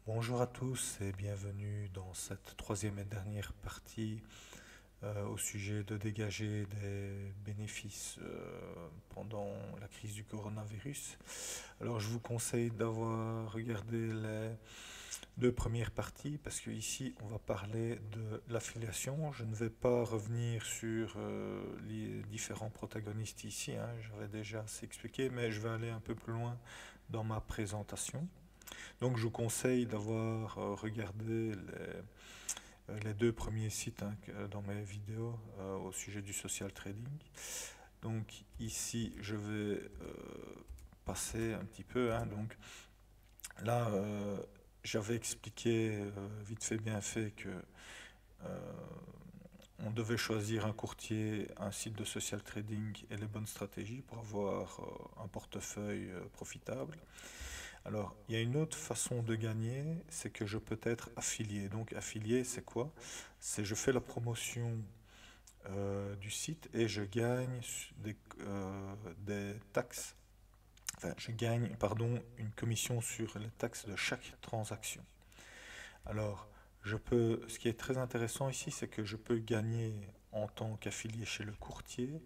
Bonjour à tous et bienvenue dans cette troisième et dernière partie au sujet de dégager des bénéfices pendant la crise du coronavirus. Alors je vous conseille d'avoir regardé les deux premières parties parce que ici on va parler de l'affiliation. Je ne vais pas revenir sur les différents protagonistes ici, hein, j'avais déjà assez expliqué, mais je vais aller un peu plus loin dans ma présentation. Donc je vous conseille d'avoir regardé les deux premiers sites, hein, dans mes vidéos au sujet du social trading. Donc ici je vais passer un petit peu, hein. Donc là j'avais expliqué vite fait bien fait que euh, on devait choisir un courtier, un site de social trading et les bonnes stratégies pour avoir un portefeuille profitable. Alors, il y a une autre façon de gagner, c'est que je peux être affilié. Donc, affilié, c'est quoi? C'est je fais la promotion du site et je gagne des taxes. Enfin, je gagne, pardon, une commission sur les taxes de chaque transaction. Alors, ce qui est très intéressant ici, c'est que je peux gagner en tant qu'affilié chez le courtier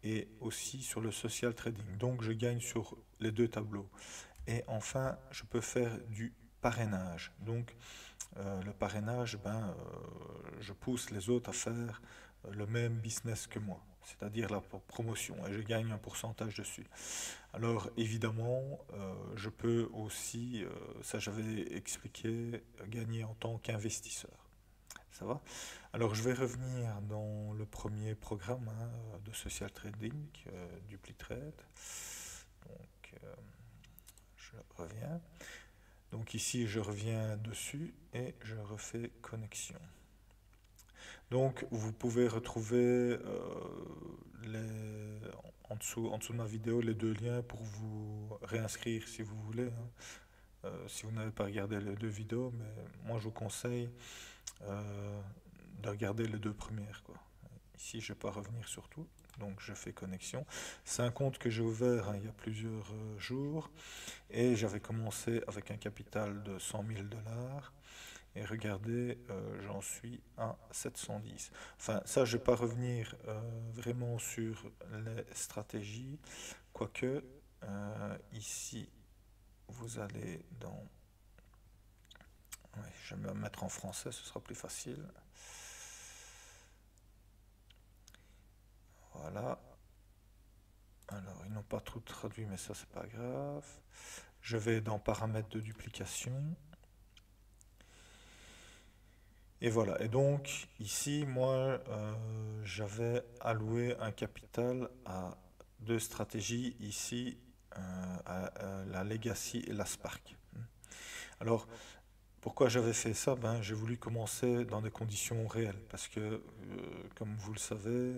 et aussi sur le social trading. Donc, je gagne sur les deux tableaux. Et enfin, je peux faire du parrainage. Donc, le parrainage, je pousse les autres à faire le même business que moi, c'est-à-dire la promotion, et je gagne un pourcentage dessus. Alors, évidemment, je peux aussi, ça j'avais expliqué, gagner en tant qu'investisseur. Ça va? Alors, je vais revenir dans le premier programme, hein, de social trading, DupliTrade. Donc, je reviens. Donc ici, je reviens dessus et je refais connexion. Donc, vous pouvez retrouver en dessous de ma vidéo les deux liens pour vous réinscrire si vous voulez, hein. Si vous n'avez pas regardé les deux vidéos, mais moi je vous conseille euh, de regarder les deux premières, quoi. Ici, je ne vais pas revenir sur tout, donc je fais connexion. C'est un compte que j'ai ouvert, hein, il y a plusieurs jours. Et j'avais commencé avec un capital de 100 000 $. Et regardez, j'en suis à 710. Enfin, ça, je ne vais pas revenir vraiment sur les stratégies. Quoique, ici, vous allez dans... Ouais, je vais me mettre en français, ce sera plus facile. Voilà. Alors, ils n'ont pas tout traduit, mais ça, c'est pas grave. Je vais dans paramètres de duplication. Et voilà. Et donc, ici, moi, j'avais alloué un capital à deux stratégies, ici, à la Legacy et la Spark. Alors, pourquoi j'avais fait ça? Ben, j'ai voulu commencer dans des conditions réelles, parce que, comme vous le savez,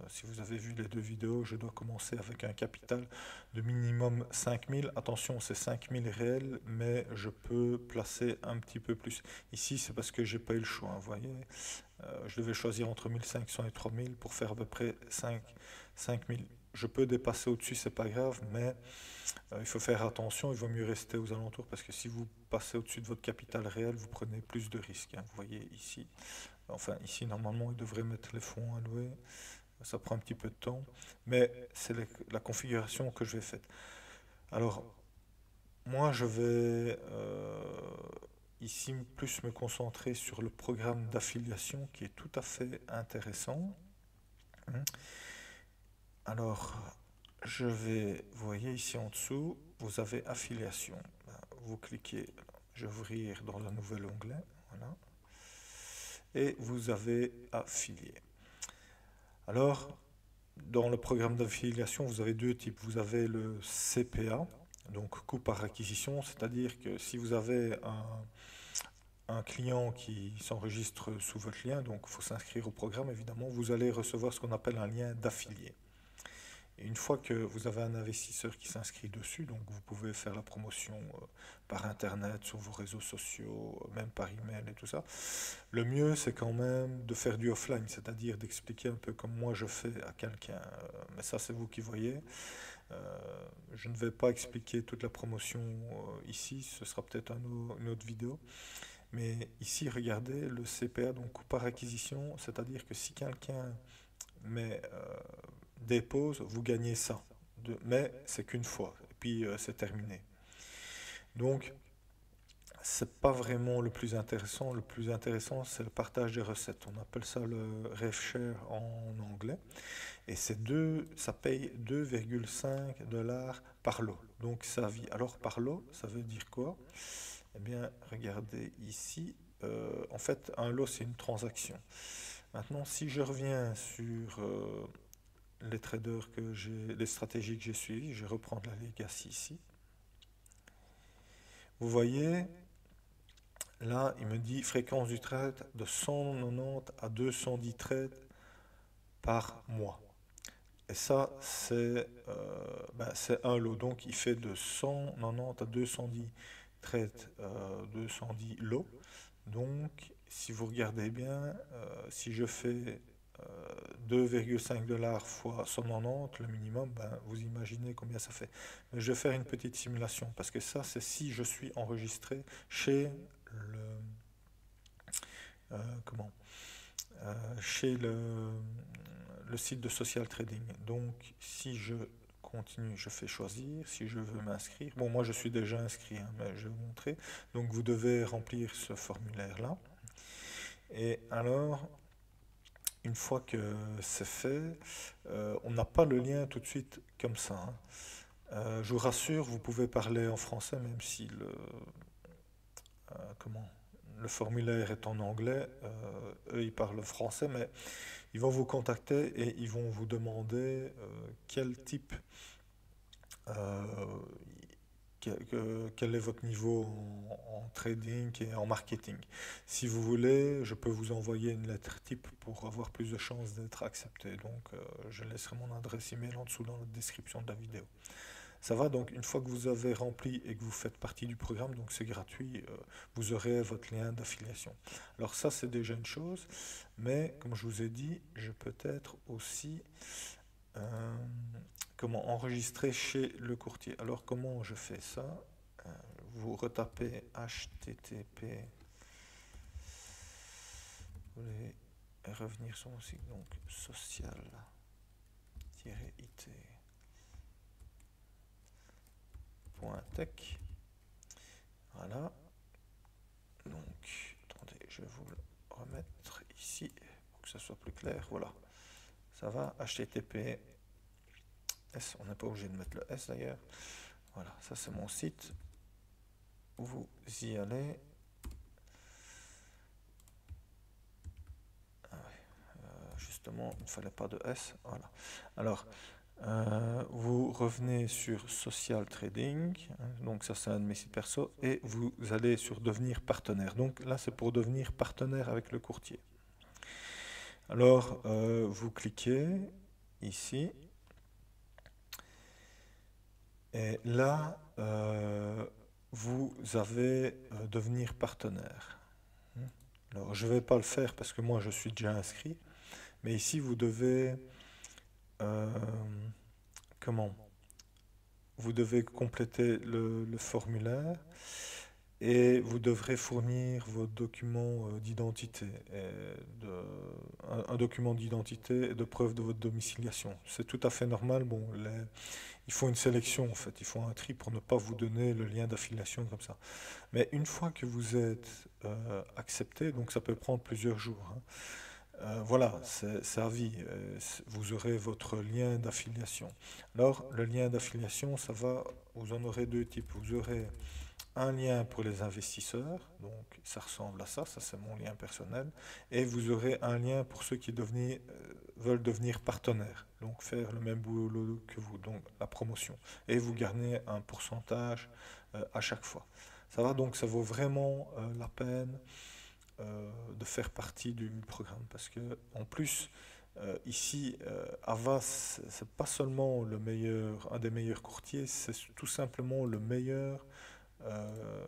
si vous avez vu les deux vidéos, je dois commencer avec un capital de minimum 5 000. Attention, c'est 5 000 réels, mais je peux placer un petit peu plus. Ici, c'est parce que j'ai pas eu le choix, hein, vous voyez. Je devais choisir entre 1 500 et 3 000 pour faire à peu près 5 000. Je peux dépasser au-dessus, c'est pas grave, mais il faut faire attention, il vaut mieux rester aux alentours parce que si vous passez au-dessus de votre capital réel, vous prenez plus de risques, hein. Vous voyez ici, enfin ici normalement il devrait mettre les fonds alloués, ça prend un petit peu de temps, mais c'est la configuration que je vais faire. Alors moi je vais ici plus me concentrer sur le programme d'affiliation qui est tout à fait intéressant, hein. Alors vous voyez ici en dessous, vous avez affiliation. Vous cliquez, je vais ouvrir dans le nouvel onglet, voilà, et vous avez affilié. Alors, dans le programme d'affiliation, vous avez deux types. Vous avez le CPA, donc coût par acquisition, c'est-à-dire que si vous avez un client qui s'enregistre sous votre lien, donc il faut s'inscrire au programme évidemment, vous allez recevoir ce qu'on appelle un lien d'affilié. Et une fois que vous avez un investisseur qui s'inscrit dessus, donc vous pouvez faire la promotion par Internet, sur vos réseaux sociaux, même par email et tout ça. Le mieux, c'est quand même de faire du offline, c'est-à-dire d'expliquer un peu comme moi je fais à quelqu'un, mais ça c'est vous qui voyez, Je ne vais pas expliquer toute la promotion ici, ce sera peut-être une autre vidéo. Mais ici, regardez, le CPA, donc coût par acquisition, c'est-à-dire que si quelqu'un dépose, vous gagnez ça. Mais c'est qu'une fois, et puis c'est terminé. Donc, c'est pas vraiment le plus intéressant. Le plus intéressant, c'est le partage des recettes. On appelle ça le rev share en anglais. Et ça paye 2,5 $ par lot. Donc ça vit. Alors par lot, ça veut dire quoi? Eh bien, regardez ici. En fait, un lot, c'est une transaction. Maintenant, si je reviens sur les traders les stratégies que j'ai suivies, je vais reprendre la legacy ici. Vous voyez, là, il me dit fréquence du trade de 190 à 210 trades par mois. Et ça, c'est un lot. Donc, il fait de 190 à 210 trades, 210 lots. Donc, si vous regardez bien, si je fais 2,5 $ fois 190, le minimum, vous imaginez combien ça fait. Mais je vais faire une petite simulation, parce que ça, c'est si je suis enregistré chez comment chez le site de Social Trading. Donc, si je continue, je fais choisir, si je veux m'inscrire. Bon, moi, je suis déjà inscrit, hein, mais je vais vous montrer. Donc, vous devez remplir ce formulaire-là. Et alors, une fois que c'est fait, on n'a pas le lien tout de suite comme ça, hein. Je vous rassure, vous pouvez parler en français, même si le formulaire est en anglais. Eux, ils parlent français, mais ils vont vous contacter et ils vont vous demander quel type, quel est votre niveau en trading et en marketing. Si vous voulez, je peux vous envoyer une lettre type pour avoir plus de chances d'être accepté. Donc, je laisserai mon adresse email en dessous dans la description de la vidéo. Ça va, donc une fois que vous avez rempli et que vous faites partie du programme, donc c'est gratuit, vous aurez votre lien d'affiliation. Alors ça, c'est déjà une chose, mais comme je vous ai dit, je peux être aussi comment enregistrer chez le courtier. Alors comment je fais ça? Vous retapez HTTP, vous voulez revenir sur mon site, donc social-it. .tech. Voilà. Donc, attendez, je vais vous le remettre ici pour que ça soit plus clair. Voilà. Ça va. HTTP S. On n'est pas obligé de mettre le S d'ailleurs. Voilà, ça c'est mon site. Vous y allez. Justement, il ne fallait pas de S. Voilà. Alors, vous revenez sur Social Trading, hein, donc ça c'est un de mes sites perso, et vous allez sur devenir partenaire. Donc là c'est pour devenir partenaire avec le courtier. Alors vous cliquez ici, et là vous avez devenir partenaire. Alors je ne vais pas le faire parce que moi je suis déjà inscrit, mais ici vous devez vous devez compléter le formulaire et vous devrez fournir vos documents d'identité, un document d'identité et de preuve de votre domiciliation. C'est tout à fait normal. Bon, il faut une sélection en fait, il faut un tri pour ne pas vous donner le lien d'affiliation comme ça. Mais une fois que vous êtes accepté, donc ça peut prendre plusieurs jours, hein. Voilà, c'est à vie. Vous aurez votre lien d'affiliation. Alors, le lien d'affiliation, vous en aurez deux types. Vous aurez un lien pour les investisseurs, donc ça ressemble à ça c'est mon lien personnel, et vous aurez un lien pour ceux qui veulent devenir partenaires, donc faire le même boulot que vous, donc la promotion, et vous gagnez un pourcentage à chaque fois. Ça va, donc ça vaut vraiment la peine de faire partie du programme, parce que en plus ici Havas, c'est pas seulement un des meilleurs courtiers, c'est tout simplement le meilleur.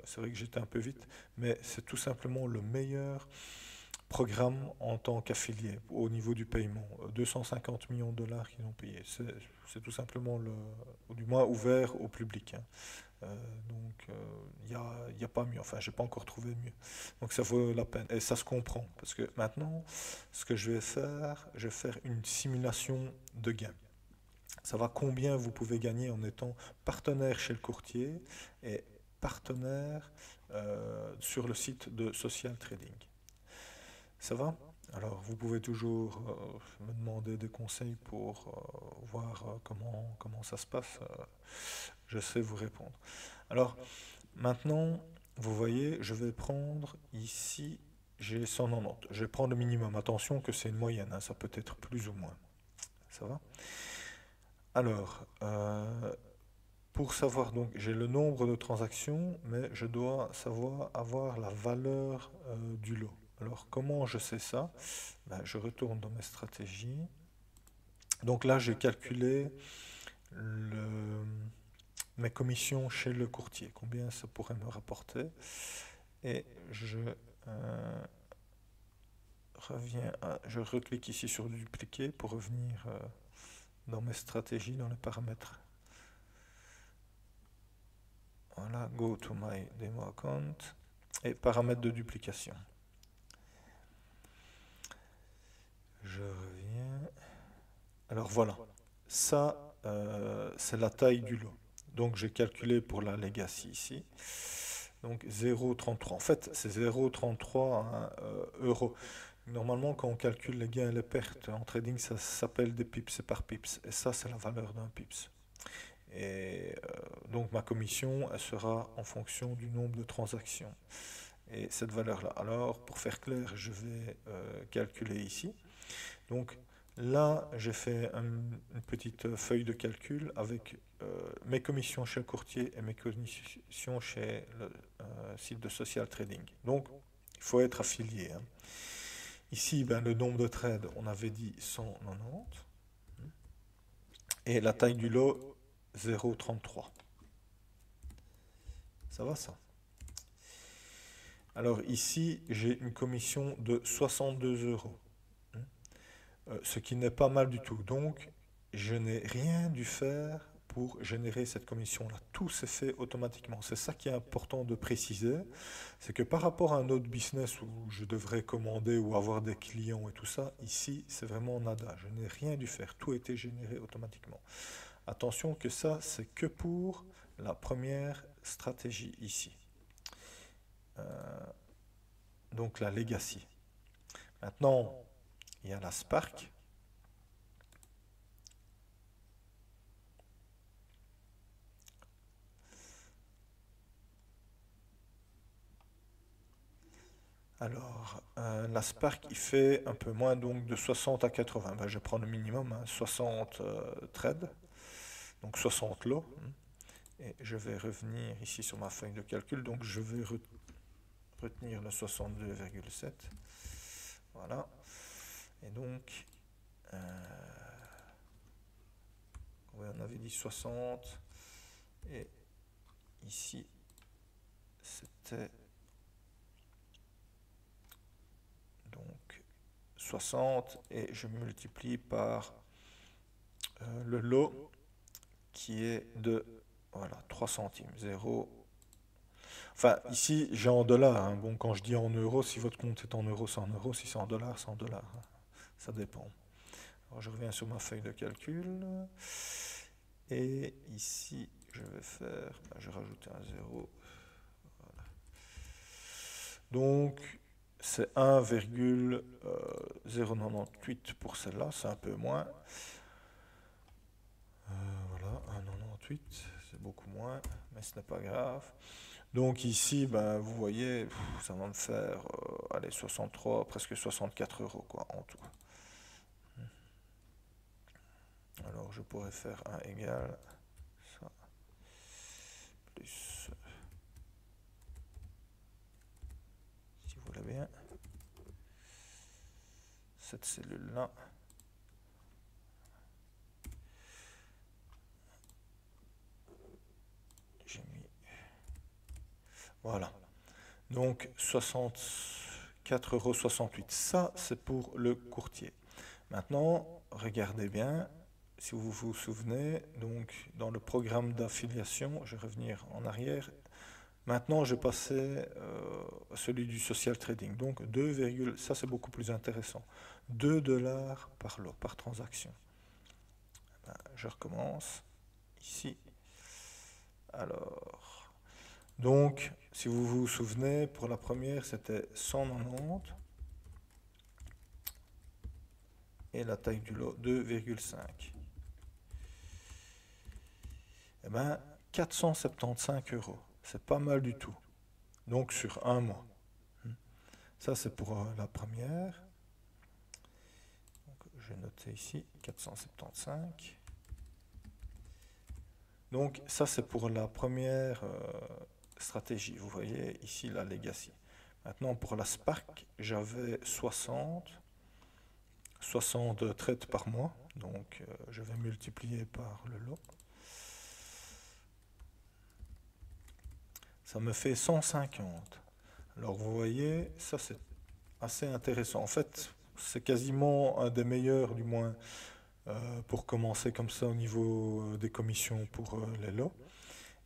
C'est vrai que j'étais un peu vite, mais c'est tout simplement le meilleur programme en tant qu'affilié au niveau du paiement. 250 millions de dollars qu'ils ont payé. C'est tout simplement, ou du moins ouvert au public, hein. Donc, il y a pas mieux. Enfin, j'ai pas encore trouvé mieux. Donc, ça vaut la peine. Et ça se comprend. Parce que maintenant, ce que je vais faire une simulation de gain. Savoir combien vous pouvez gagner en étant partenaire chez le courtier et partenaire sur le site de Social Trading. Ça va? Alors, vous pouvez toujours me demander des conseils pour voir comment ça se passe. Je sais vous répondre. Alors, maintenant, vous voyez, je vais prendre ici, j'ai 190. Je vais prendre le minimum. Attention que c'est une moyenne, hein, ça peut être plus ou moins. Ça va? Alors, pour savoir, donc, j'ai le nombre de transactions, mais je dois savoir avoir la valeur du lot. Alors, comment je sais ça? Ben, je retourne dans mes stratégies. Donc là, j'ai calculé mes commissions chez le courtier, combien ça pourrait me rapporter. Et je je reclique ici sur dupliquer pour revenir dans mes stratégies, dans les paramètres. Voilà, go to my demo account et paramètres de duplication. Je reviens. Alors voilà, ça c'est la taille du lot. Donc j'ai calculé pour la legacy ici. Donc 0,33. En fait, c'est 0,33 euros. Normalement, quand on calcule les gains et les pertes en trading, ça s'appelle des pips, c'est par pips. Et ça, c'est la valeur d'un pips. Et donc ma commission, elle sera en fonction du nombre de transactions. Et cette valeur-là. Alors, pour faire clair, je vais calculer ici. Donc là, j'ai fait une petite feuille de calcul avec mes commissions chez le courtier et mes commissions chez le site de social trading. Donc, il faut être affilié, hein. Ici, ben, le nombre de trades, on avait dit 190. Et la taille du lot, 0,33. Ça va, ça? Alors ici, j'ai une commission de 62 euros. Ce qui n'est pas mal du tout. Donc, je n'ai rien dû faire pour générer cette commission-là. Tout s'est fait automatiquement. C'est ça qui est important de préciser. C'est que par rapport à un autre business où je devrais commander ou avoir des clients et tout ça, ici, c'est vraiment nada. Je n'ai rien dû faire. Tout a été généré automatiquement. Attention que ça, c'est que pour la première stratégie ici. Donc la legacy. Maintenant, il y a la Spark. Alors, la Spark, il fait un peu moins, donc de 60 à 80. Ben, je vais prendre le minimum, hein, 60 trades, donc 60 lots. Et je vais revenir ici sur ma feuille de calcul. Donc, je vais retenir le 62,7. Voilà. Et donc, on avait dit 60. Et ici, c'était donc 60. Et je multiplie par le lot qui est de, voilà, 3 centimes. 0. Enfin, ici, j'ai en dollars, hein. Bon, quand je dis en euros, si votre compte est en euros, c'est en euros. Si c'est en dollars, c'est en dollars, hein. Ça dépend. Alors, je reviens sur ma feuille de calcul. Et ici, je vais faire, je vais rajouter un 0. Voilà. Donc, c'est 1,098 pour celle-là, c'est un peu moins. Voilà, 1,98, c'est beaucoup moins, mais ce n'est pas grave. Donc ici, ben, vous voyez, ça va me faire allez, 63, presque 64 euros quoi, en tout. Alors je pourrais faire un égal, ça, plus, si vous voulez bien, cette cellule-là. J'ai mis, voilà. Donc 64 4,68 €. Ça, c'est pour le courtier. Maintenant, regardez bien, si vous vous souvenez, donc dans le programme d'affiliation, je vais revenir en arrière. Maintenant, je passais à celui du social trading. Donc, ça c'est beaucoup plus intéressant. 2 $ par lot, par transaction. Ben, je recommence ici. Alors, donc, si vous vous souvenez, pour la première, c'était 190. Et la taille du lot, 2,5. Eh bien, 475 €. C'est pas mal du tout. Donc, sur un mois. Ça, c'est pour la première. Donc, je vais noter ici, 475. Donc, ça, c'est pour la première stratégie. Vous voyez ici la Legacy. Maintenant, pour la Spark, j'avais 60 trades par mois. Donc, je vais multiplier par le lot. Ça me fait 150. Alors, vous voyez, ça, c'est assez intéressant. En fait, c'est quasiment un des meilleurs, du moins, pour commencer comme ça au niveau des commissions pour les lots.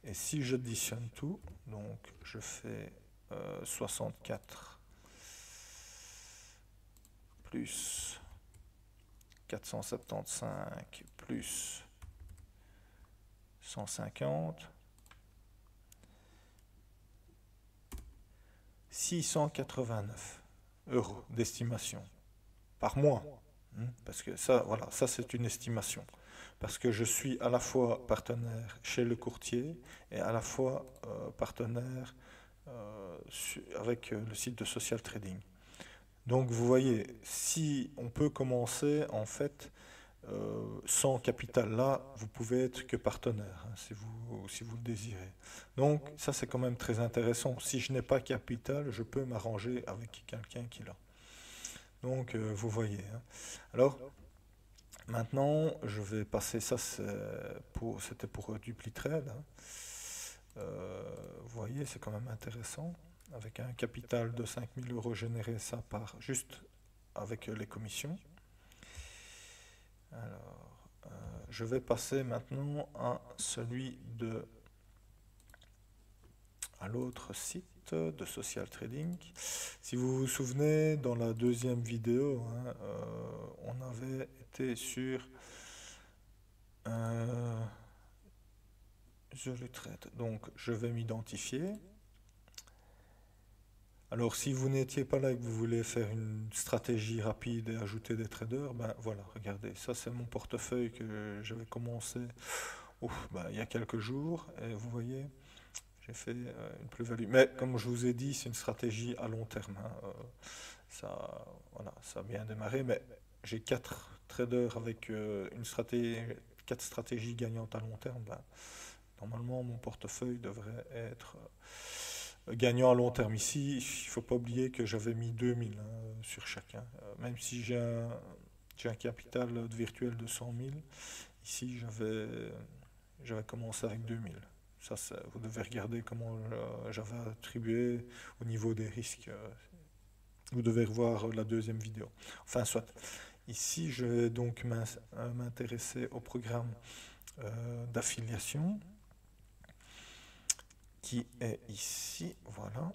Et si j'additionne tout, donc je fais 64 plus 475 plus 150, 689 € d'estimation par mois. Parce que ça, voilà, ça c'est une estimation. Parce que je suis à la fois partenaire chez le courtier et à la fois partenaire avec le site de social trading. Donc vous voyez, si on peut commencer en fait sans capital, là vous pouvez être que partenaire si vous le désirez. Donc ça c'est quand même très intéressant. Si je n'ai pas capital, je peux m'arranger avec quelqu'un qui l'a. Donc vous voyez. Alors maintenant je vais passer, ça c'était pour DupliTrade. Vous voyez, c'est quand même intéressant. Avec un capital de 5 000 € généré, ça part juste avec les commissions. Alors, je vais passer maintenant à l'autre site de social trading. Si vous vous souvenez, dans la deuxième vidéo, on avait été sur DupliTrade. Donc, je vais m'identifier. Alors, si vous n'étiez pas là et que vous voulez faire une stratégie rapide et ajouter des traders, ben voilà, regardez, ça c'est mon portefeuille que j'avais commencé il y a quelques jours. Et vous voyez, j'ai fait une plus-value. Mais comme je vous ai dit, c'est une stratégie à long terme. Ça a bien démarré, mais j'ai 4 traders avec une stratégie, 4 stratégies gagnantes à long terme. Ben, normalement, mon portefeuille devrait être gagnant à long terme. Ici, il ne faut pas oublier que j'avais mis 2000 sur chacun. Même si j'ai un capital virtuel de 100 000, ici j'avais commencé avec 2000. Ça, vous devez regarder comment j'avais attribué au niveau des risques. Vous devez revoir la deuxième vidéo. Enfin, soit. Ici, je vais donc m'intéresser au programme d'affiliation qui est ici, voilà.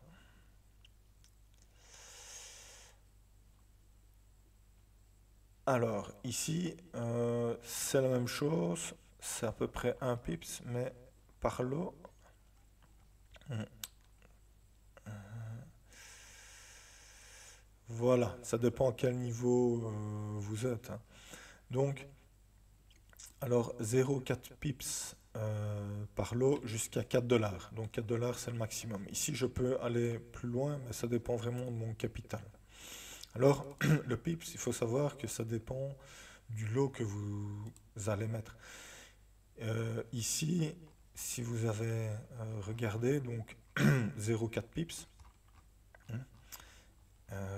Alors, ici, c'est la même chose, c'est à peu près 1 pips, mais par lot. Voilà, ça dépend à quel niveau vous êtes. Donc, alors 0,4 pips par lot jusqu'à 4 $. Donc 4 $ c'est le maximum. Ici, je peux aller plus loin, mais ça dépend vraiment de mon capital. Alors, le pips, il faut savoir que ça dépend du lot que vous allez mettre. Ici, si vous avez regardé, donc 0,4 pips,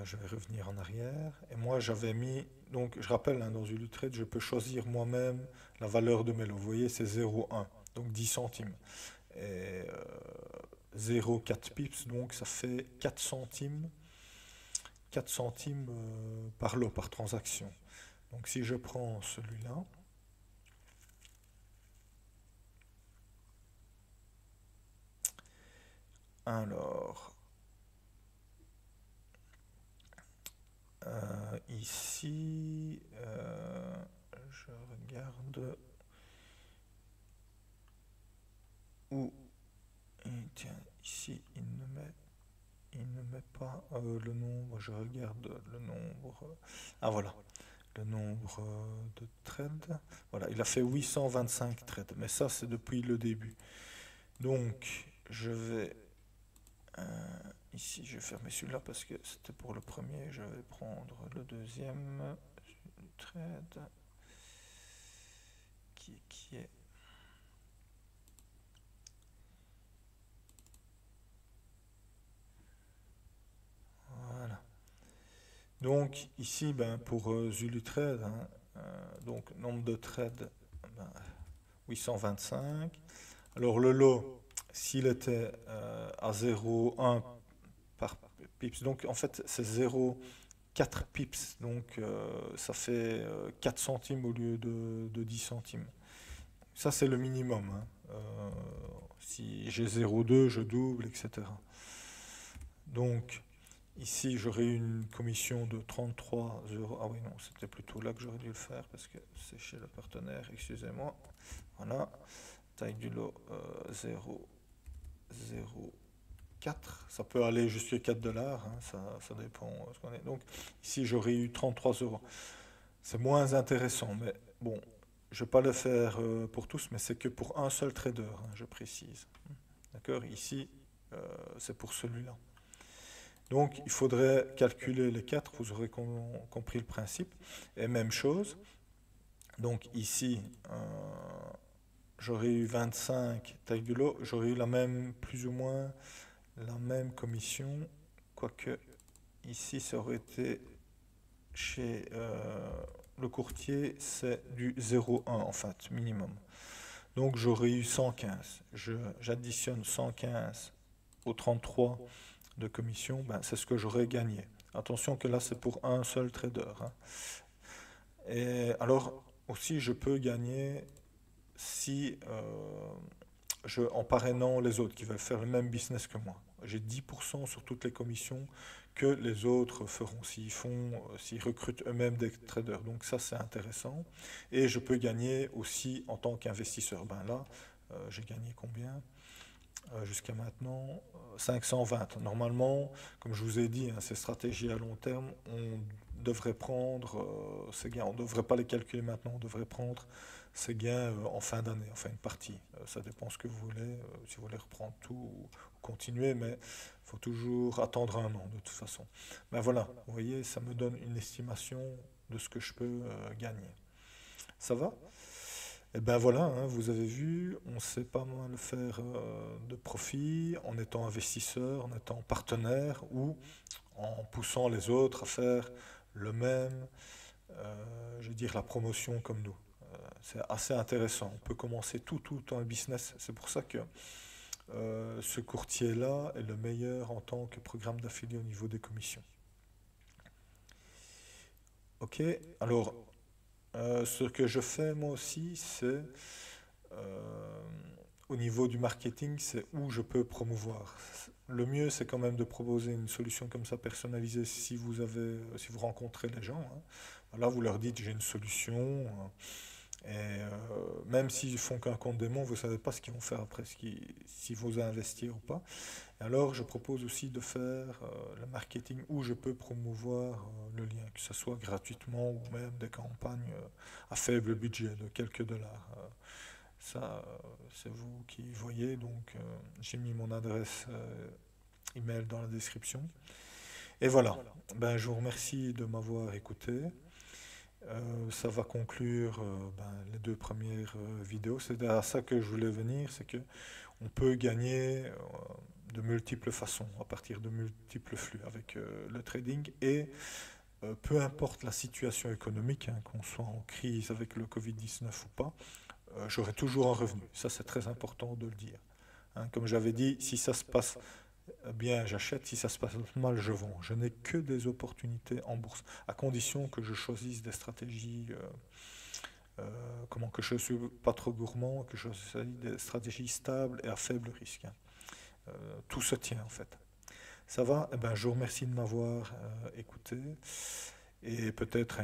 je vais revenir en arrière. Et moi, j'avais mis, donc je rappelle, dans DupliTrade, je peux choisir moi-même la valeur de mes lots. Vous voyez, c'est 0,1, donc 10 centimes. Et 0,4 pips, donc ça fait 4 centimes 4 centimes par lot, par transaction. Donc si je prends celui-là, alors ici, je regarde où, et tiens, ici il ne met pas le nombre, je regarde le nombre, ah voilà, le nombre de trades, voilà, il a fait 825 trades, mais ça c'est depuis le début. Donc je vais, ici je vais fermer celui-là parce que c'était pour le premier, je vais prendre le deuxième trade, qui est voilà. Donc ici, ben, pour ZuluTrade, hein, donc nombre de trades, ben, 825. Alors le lot, s'il était à 0,1 par pips, donc en fait c'est 0,4 pips, donc ça fait 4 centimes au lieu de 10 centimes. Ça c'est le minimum, hein. Si j'ai 0,2, je double, etc. Donc ici, j'aurais eu une commission de 33 euros. Ah oui, non, c'était plutôt là que j'aurais dû le faire parce que c'est chez le partenaire, excusez-moi. Voilà, taille du lot 0,04. Ça peut aller jusqu'à 4 dollars, hein, ça dépend de ce qu'on est. Donc ici, j'aurais eu 33 euros. C'est moins intéressant, mais bon, je ne vais pas le faire pour tous, mais c'est que pour un seul trader, hein, je précise. D'accord? Ici, c'est pour celui-là. Donc, il faudrait calculer les 4, vous aurez compris le principe. Et même chose, donc ici, j'aurais eu 25 taille du lot, j'aurais eu la même, plus ou moins, la même commission, quoique ici, ça aurait été chez le courtier, c'est du 0,1 en fait, minimum. Donc, j'aurais eu 115. J'additionne 115 au 33 de commission, ben, c'est ce que j'aurais gagné. Attention que là, c'est pour un seul trader, hein. Et alors, aussi, je peux gagner si, en parrainant les autres qui veulent faire le même business que moi. J'ai 10% sur toutes les commissions que les autres feront s'ils recrutent eux-mêmes des traders. Donc ça, c'est intéressant. Et je peux gagner aussi en tant qu'investisseur. Ben là, j'ai gagné combien? Jusqu'à maintenant, 520. Normalement, comme je vous ai dit, hein, ces stratégies à long terme, on devrait prendre ces gains. On ne devrait pas les calculer maintenant, on devrait prendre ces gains en fin d'année, enfin une partie. Ça dépend ce que vous voulez, si vous voulez reprendre tout ou continuer, mais il faut toujours attendre un an de toute façon. Ben voilà, vous voyez, ça me donne une estimation de ce que je peux gagner. Ça va? Et ben voilà, hein, vous avez vu, on sait pas mal faire de profit en étant investisseur, en étant partenaire ou en poussant les autres à faire le même, je veux dire la promotion comme nous. C'est assez intéressant. On peut commencer tout dans le business. C'est pour ça que ce courtier-là est le meilleur en tant que programme d'affilié au niveau des commissions. Ok, alors ce que je fais moi aussi, c'est euh, au niveau du marketing, c'est où je peux promouvoir. Le mieux, c'est quand même de proposer une solution comme ça personnalisée si vous rencontrez les gens, hein. Voilà, vous leur dites j'ai une solution, et même s'ils font qu'un compte démon, vous ne savez pas ce qu'ils vont faire après, s'ils vont investir ou pas. Et alors, je propose aussi de faire le marketing où je peux promouvoir le lien, que ce soit gratuitement ou même des campagnes à faible budget de quelques dollars. Ça, c'est vous qui voyez, donc j'ai mis mon adresse email dans la description. Et voilà, ben, je vous remercie de m'avoir écouté. Ça va conclure ben, les deux premières vidéos. C'est à ça que je voulais venir, c'est que on peut gagner de multiples façons, à partir de multiples flux avec le trading et peu importe la situation économique, hein, qu'on soit en crise avec le Covid-19 ou pas, j'aurai toujours un revenu. Ça, c'est très important de le dire, hein. Comme j'avais dit, si ça se passe bien j'achète, si ça se passe mal, je vends. Je n'ai que des opportunités en bourse, à condition que je choisisse des stratégies, comment que je ne suis pas trop gourmand, que je choisisse des stratégies stables et à faible risque, hein. Tout se tient en fait. Ça va? Eh ben, je vous remercie de m'avoir écouté et peut-être